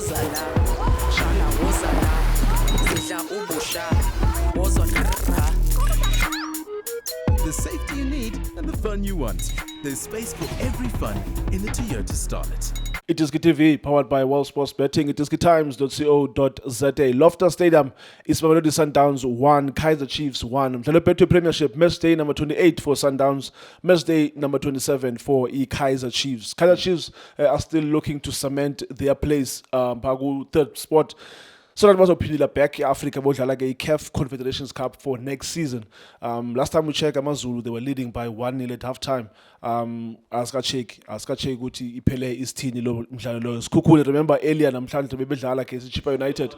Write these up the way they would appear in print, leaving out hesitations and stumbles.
wozala shala wozala sidla ubusha wozona. The safety you need and the fun you want. There's space for every fun in the Toyota Starlet. It is TV powered by World Sports Betting. It is times.co.za. Loftus Stadium is Mamelodi Sundowns 1, Kaizer Chiefs 1. Mhlalo Betway Premiership, match day number 28 for Sundowns, match day number 27 for Kaizer Chiefs. Kaizer Chiefs are still looking to cement their place, third spot. So that was opinion back in Africa bodlala ke CAF Confederations Cup for next season. Last time we checked AmaZulu, they were leading by 1-0 at halftime. Aska check ukuthi iphele isithini lo mdlalo lo. Sikhukhule, remember earlier namhlanje bebedlala against Chippa United.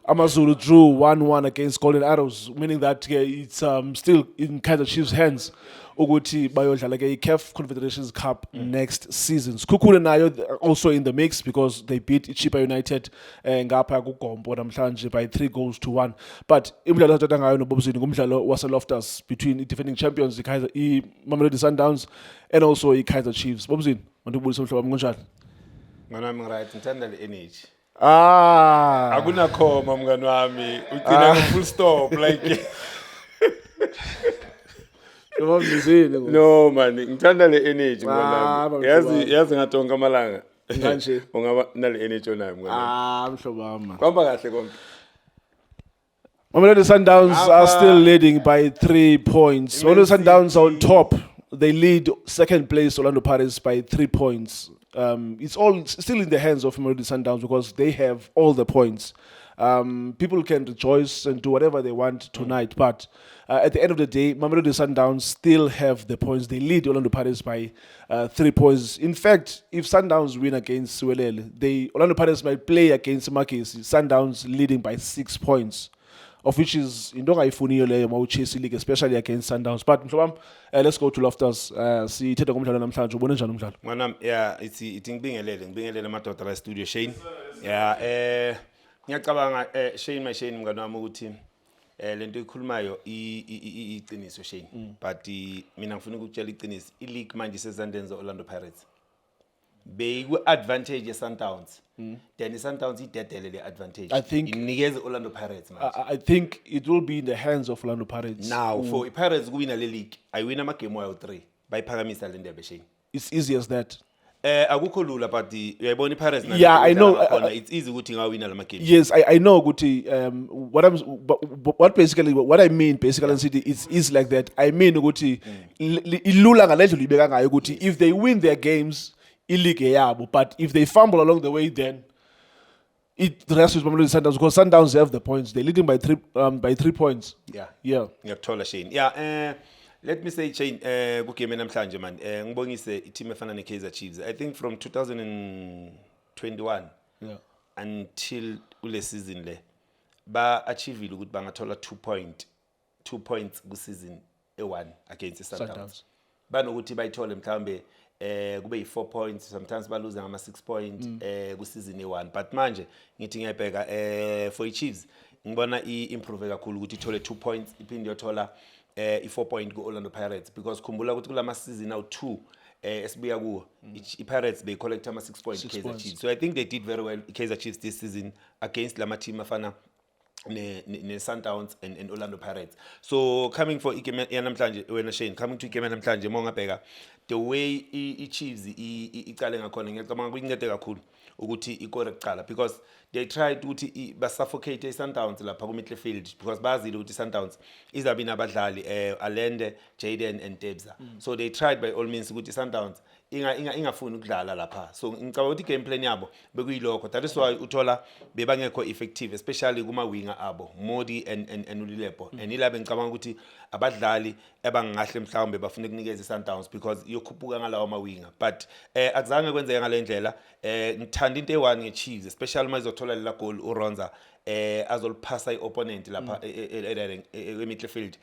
AmaZulu drew 1-1 against Golden Arrows, meaning that it's still in Kaizer Chiefs' hands ukuthi bayodlala ke CAF Confederations Cup next season. Sikhukhule nayo also in the mix because they beat Chippa United ngapha kuGompo namhlanje by 3-1. But imidlalo ethatha ngayo noBobzini ngumdlalo wase-Loftus between the defending champions Mamelodi Sundowns and also Kaizer Chiefs. Bobzini, mandibulisa umhlobo wami kunjani? Mngani right, ngithanda le energy. Ah, Akunakhoma mngani wami, ugcina full stop like No man, ngithanda le energy mngani. Yazi ngatonga amalanga. Kanje. Ungaba nale energy onayo mngani. Mhlobo wami. Kwamba kahle konke. Mamelodi Sundowns are still leading by 3 points. Mamelodi Sundowns are on top. They lead second place Orlando Pirates by 3 points. It's all still in the hands of Mamelodi Sundowns because they have all the points. People can rejoice and do whatever they want tonight, but at the end of the day, Mamelodi Sundowns still have the points. They lead Orlando Pirates by 3 points. In fact, if Sundowns win against Suelele, Orlando Pirates might play against Makesi. Sundowns leading by 6 points, of which is into ayifuniyo leyo mawuchase league, especially against Sundowns. But mhlobam, let's go to Loftus. Sithetha ngomdlalo namhlanje. Ubone njani umdlalo? Mwanam, yeah, ithi ngibingelele amadoda la studio Shane. Yeah, ngiyacabanga Shane mngani wami ukuthi lento ikhulumayo iqiniso Shane. But mina ngifuna ukutshela iqiniso. I-league manje sezandeni ze-Orlando Pirates. Beyiku-advantage ye-Sundowns. Then i-Sundowns idedele le advantage. I think inikeze Orlando Pirates manje. I think it will be in the hands of Orlando Pirates. Now, for i-Pirates kuwina le league, ayiwina amagame wayo 3. Bayiphakamisa le ndebe Shane. It's easy as that. Akukho lula but uyayibona i-Pirates na. Yeah, I know. It's easy ukuthi ngawina la magame. Yes, I know ukuthi what I mean basically City is like that. I mean ukuthi ilula ngalendlela libeka ngayo ukuthi if they win their games i-league yabo, but if they fumble along the way, then the rest is Mamelodi Sundowns because Sundowns have the points. They're leading by 3 points. Yeah. Ngiyakuthola Shane. Yeah, let me say Shane kugame namhlanje man. Ngibongise i-team efana ne-Kaizer Chiefs. I think from 2021 until ule season le ba achieve ukuthi bangathola 2 points ku season e1 against the Sundowns. Banokuthi bayithole mhlambe kube yi4 points, sometimes ba lose ngama 6 points ku season e1, but manje ngithi ngiyabheka for i-Chiefs ngibona i-improve kakhulu ukuthi ithole 2 points iphinde yothola i4 point ku Orlando Pirates because khumbula ukuthi kulama season now 2 esibuya kuwo i-Pirates they collect ama 6 points Kaizer Chiefs. So I think they did very well Kaizer Chiefs this season against lama team afana ne Sundowns and Orlando Pirates. So coming for igame yanamhlanje wena Shane, coming to igame yanamhlanje mongabheka the way i-Chiefs icale ngakhona ngiyacabanga kuyincede kakhulu ukuthi ikore kuqala because they tried ukuthi basuffocate i-Sundowns lapha ku midfield because bazile ukuthi i-Sundowns izabe nabadlali Alende, Jaden and Debza. So they tried by all means ukuthi i-Sundowns ingafuni ukudlala lapha. So ngicabanga ukuthi game plan yabo bekuyilokho. That is why uthola bebangekho effective especially kuma winger abo Modi and Ulilepo. And ilabe ngicabanga ukuthi abadlali ebangahle mhlawumbe bafuna ukunikeza i-Sundowns because yokhuphuka ngalawo ma winger. But akuzange kwenzeka ngalendlela. Ngithanda into e1 nge-Chiefs especially uma izothola lela goal uRonza azoliphasa i-opponent lapha e midfield.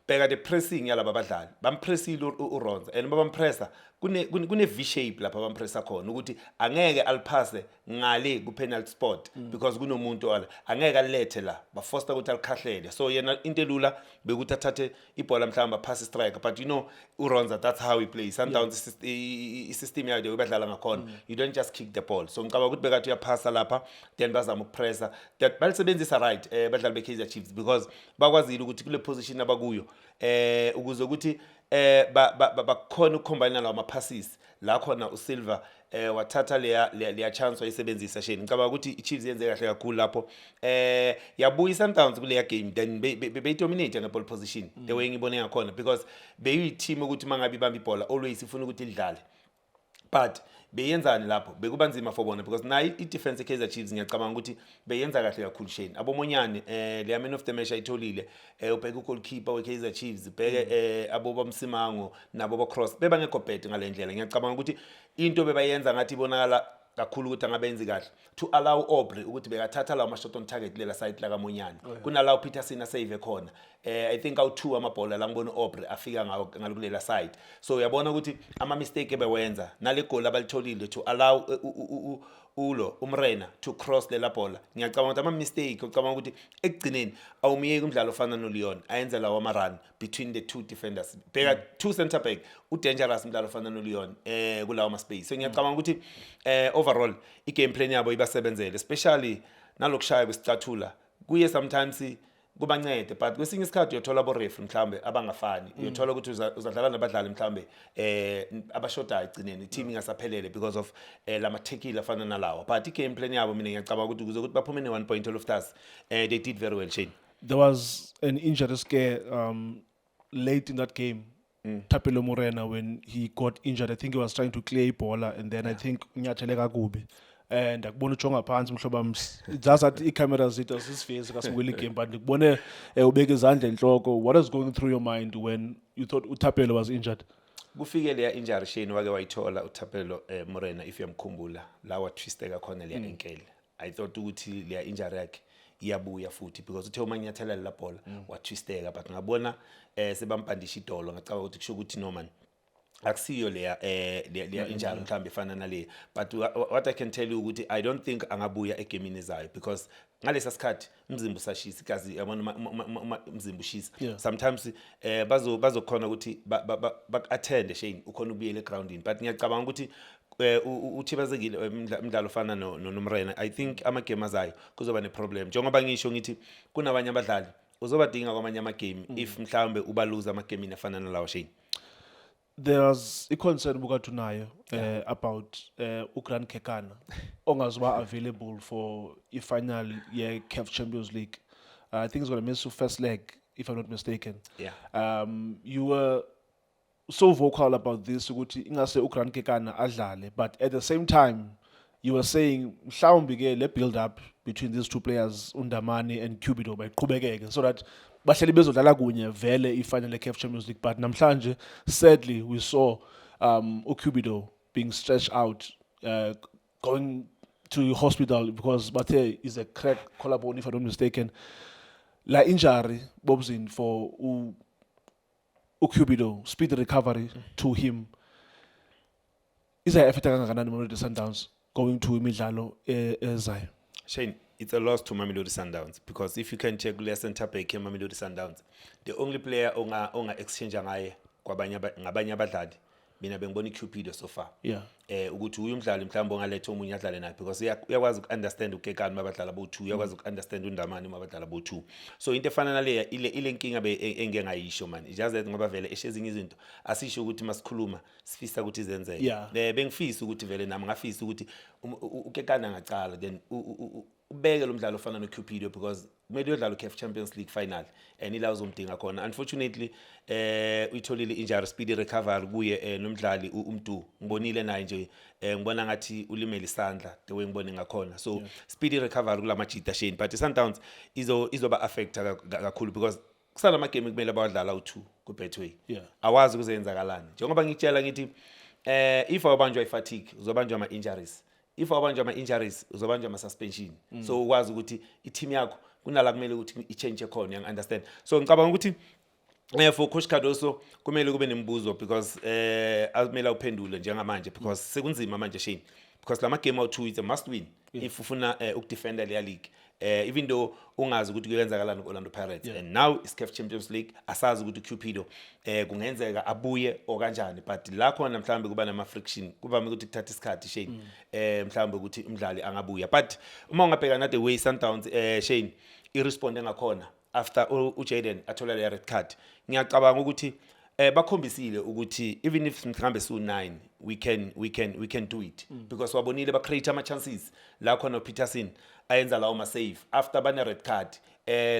Bheka the pressing yalaba badlali bampressile uRonza and bampressa kune V shape lapha abampressa khona ukuthi angeke aliphase ngale ku penalty spot because kunomuntu wala angeke alethe la bafoster ukuthi alikhahlele so yena into elula bekuthi athathe ibhola mhlamba pass striker but you know uRonza that's how he plays sometimes i-system yakhe ubadlala ngakhona you don't just kick the ball so ngicabanga ukuthi bekathi uyaphasa lapha then bazama ukupressa that balisebenzisa right badlali beKaizer Chiefs because bakwazile ukuthi kule position abakuyo ukuze ukuthi bakhona ukucombine lawo ama-passes la khona uSilva wathatha leya chance wayisebenzisa sheni ngicabanga ukuthi iChiefs yenze kahle kakhulu lapho yabuya Sundowns kuleya game then beyidominate nge-ball position the way ngibone ngakhona because beyi-team ukuthi mangabe ibamba ibhola always ifuna ukuthi lidlale but beyenzani lapho bekubanzima for bona because nayo i-defense eKaizer Chiefs ngiyacabanga ukuthi beyenza kahle kakhulu sheni abomonyane le man of the match ayitholile ubheke ugoalkeeper weKaizer Chiefs ubheke aboba Msimango nabo boCross bebangekho bad ngalendlela ngiyacabanga ukuthi into bebayenza ngathi ibonakala kakhulu ukuthi angabenzi kahle to allow Aubrey ukuthi bekathatha lawo ma-shot on target lela side la kaMonyane kunalawo Peterson save khona I think awu2 amabhola la ngibona Aubrey afika ngalukulela side so uyabona ukuthi ama mistake ebewenza nale goal abalitholile to allow umrena to cross lela bhola ngiyacabanga ukuthi ama mistake ucabanga ukuthi ekugcineni awumiyeki umdlalo ofana noLeon ayenza lawo ama run between the two defenders bheka two center back udangerous umdlalo ofana noLeon kulawo ama space so ngiyacabanga ukuthi overall I game plan yabo ibasebenzele especially nalokushaya kwesicathula kuye sometimes kubancede but kwesinye isikhathi uyothola abo ref mhlambe abangafani uyothola ukuthi uzadlala nabadlali mhlambe abashoda egcineni team ingasaphelele because of lama tackle afana nalawo but I game plan yabo mina ngiyacabanga ukuthi kuze ukuthi baphume ne1 point all of us they did very well Shane. There was an injury scare late in that game. Thapelo Morena when he got injured I think he was trying to clear Ebola and then I think unyathele kakubi and akubona ujonga phansi mhloba just at i-cameras it was his face kasibukela game but ngibone ubeke izandla enhloko what was going through your mind when you thought uThapelo was injured kufike leya injury Shane wake wayithola uThapelo Morena if yamkhumbula la wa twisteka khona leya ankle I thought ukuthi leya injury yakhe iyabuya futhi because uthe uma nyathela la bhola wa twisteka but ngabona sebampandisha idolo ngacaba ukuthi kusho ukuthi no man akusiyo leya injury mhlambe efana nale but what I can tell you ukuthi I don't think angabuya egamini ezayo because ngalesa sikhathi umzimba usashisa igazi yabona umzimba ushisa sometimes bazokhona ukuthi bak-attend Shane ukhona ubuyele egroundini but ngiyacabanga ukuthi uthibazekile umdlalo ofana noMrena I think ama game azayo kuzoba ne problem njengoba ngisho ngithi kunabanye abadlali uzobadinga kwamanye ama game if mhlambe uba lose ama game afana nalawo Shane. There's a concern bukatunayo about Ukran Kekana ongazoba available for the final CAF Champions League. I think it's going to miss the first leg if I'm not mistaken. You were so vocal about this ukuthi ingase Ukran Kekana adlale but at the same time you were saying mhlawumbe ke le build up between these two players Undamani and Cubido bayiqhubekeke so that bahleli bezodlala kunye vele ifinal CAF Champions League but namhlanje sadly we saw uCubido being stretched out going to hospital because bathe is a crack collarbone if I'm not mistaken la injury bobzin for uCubido speed recovery to him is a affect kangakanani Mamelodi Sundowns going to imidlalo ezayo Shane it's a loss to Mamelodi Sundowns because if you can check le center back Mamelodi Sundowns the only player onga exchange ngaye ngabanye abadlali mina bengibona iCupido so far ukuthi uyumdlali mhlawumbe ongaletha omunye adlale naye because uyakwazi ukunderstand uKekani mabadlala bo2 uyakwazi ukunderstand uNdamani mabadlala bo2 so into efana nale ile nkinga engengayisho man just that ngoba vele eshezinye izinto asisho ukuthi masikhuluma sifisa ukuthi izenzeke bengifisa ukuthi vele nami ngafisa ukuthi uKekani angacala then ubeke lo mdlalo ofana noCupido because kumele udlala uCAF Champions League final and ila uzomdinga khona unfortunately uyitholile injury speedy recovery kuye nomdlali uMdu ngibonile naye nje ngibona ngathi ulimele isandla the way ngibone ngakhona so speedy recovery kula majita Shane but Sundowns izoba affect kakhulu because kusala ama game kumele bawadlala u2 ku Betway awazi kuzenzakalani njengoba ngitshela ngithi if wabanjwa ifatigue uzobanjwa ama injuries if wabanjwa ama injuries uzobanjwa ama suspension so ukwazi ukuthi i team yakho kunala kumele ukuthi i change khona you understand so ngicabanga ukuthi For Coach Cardoso kumele kube nembuzo because azimela uphendule njengamanje because sekunzima manje Shane because lama game out 2 is a must win if ufuna ukudefenda le league even though ungazi ukuthi kuyenzakalani Orlando Pirates and now is CAF Champions League asazi ukuthi Cupido kungenzeka abuye okanjani but la khona mhlambe kuba nama friction kuvame ukuthi kuthatha isikhathi Shane mhlambe ukuthi umdlali angabuya but uma ungabheka na the way Sundowns Shane irespond ngakhona after uJaden athola le red card ngiyacabanga ukuthi bakhombisile ukuthi even if mhlambe su9 we can do it because wabonile ba create ama chances la khona Peterson ayenza lawo ma save after bane red card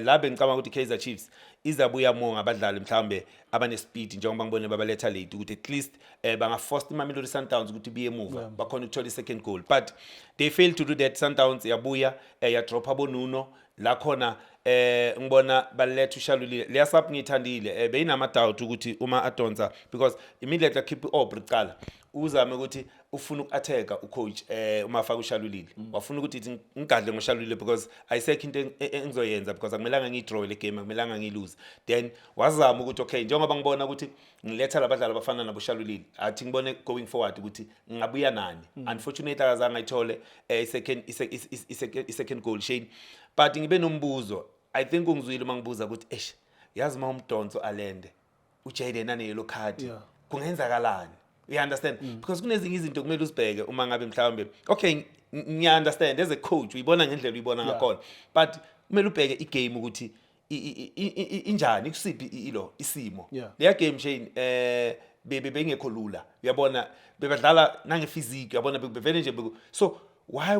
la bengicabanga ukuthi Kaizer Chiefs izabuya monga abadlali mhlambe abane speed njengoba ngibone babaletha late ukuthi at least banga force Mamelodi Sundowns ukuthi biye move bakhona ukuthola second goal but they failed to do that. Sundowns yabuya ya drop abonuno la khona ngibona baletha uShalulile leya sub ngithandile beyinama doubt ukuthi uma adonsa because immediately keep obricala uzame ukuthi ufuna ukuattack ucoach uma afaka uShalulile wafuna ukuthi ngigadle ngoShalulile because ayisekho into engizoyenza because akumelanga ngidraw le game akumelanga ngilose then wazama ukuthi okay njengoba ngibona ukuthi ngiletha labadlali abafana nabo Shalulile athi ngibone going forward ukuthi ngabuya nani unfortunately akazange ayithole second goal Shane but ngibe nombuzo I think ungizwile mangibuza ukuthi yazi ma umdonso alende uJaden ane yellow card kungenzakalani you understand because kunezinye izinto kumele usibheke uma ngabe mhlawumbe okay ngiya understand as a coach uyibona ngendlela uyibona ngakhona but kumele ubheke igame ukuthi injani kusiphi isimo leya game Shane bengekho lula uyabona bebadlala nange physique uyabona bevele nje so why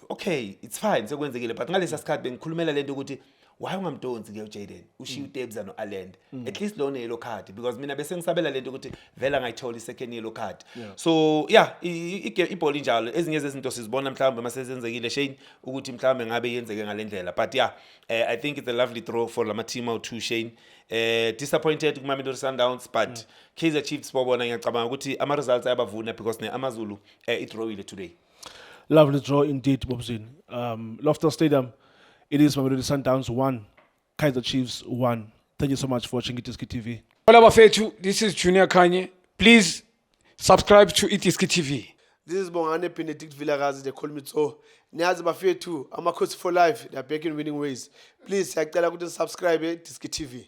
okay it's fine sekwenzekile but ngalesa sikhathi bengikhulumela lento ukuthi why ungamdonsi ke uJaden ushiya uDebza noAland at least lo yellow card because mina bese ngisabela lento ukuthi vela ngayithola second yellow card so ibhola injalo ezinye zezinto sizibona mhlawumbe masezenzekile Shane ukuthi mhlawumbe ngabe yenzeke ngalendlela but I think it's a lovely throw for lama team out to Shane disappointed kuMamelodi Sundowns but Kaizer Chiefs babona ngiyacabanga ukuthi ama results ayabavuna because neAmaZulu idrawile today. Lovely draw indeed, Bobzin. Loftus Stadium, it is Mamelodi Sundowns 1, Kaizer Chiefs 1. Thank you so much for watching Itiski TV. Hola Bafethu, this is Junior Kanye. Please subscribe to Itiski TV. This is Bongane Benedict Vilakazi, they call me so. Niyazi Bafethu, Amakhosi for life, they are back in winning ways. Please, siyacela ukuthi subscribe Itiski TV.